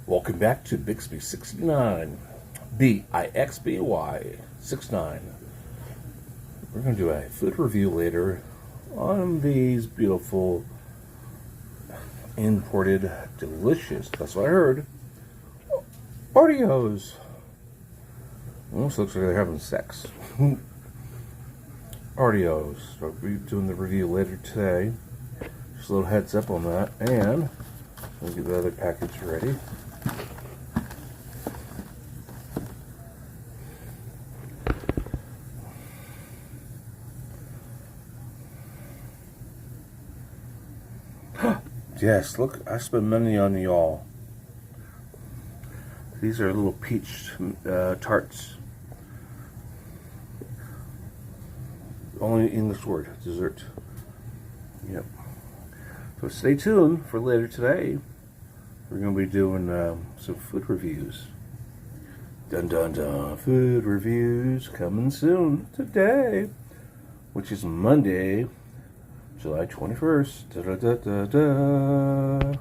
Welcome back to Bixby 69, BIXBY 69. We're going to do a food review later on these beautiful, imported, delicious, that's what I heard, Oreos. Almost looks like they're having sex. Oreos. So we'll be doing the review later today. Just a little heads up on that. And we'll get the other package ready. Yes, look, I spent money on y'all. These are little peach tarts. Only English word, dessert. Yep. So stay tuned for later today. We're going to be doing some food reviews. Dun dun dun. Food reviews coming soon today, which is Monday, July 21st. Da da da da da.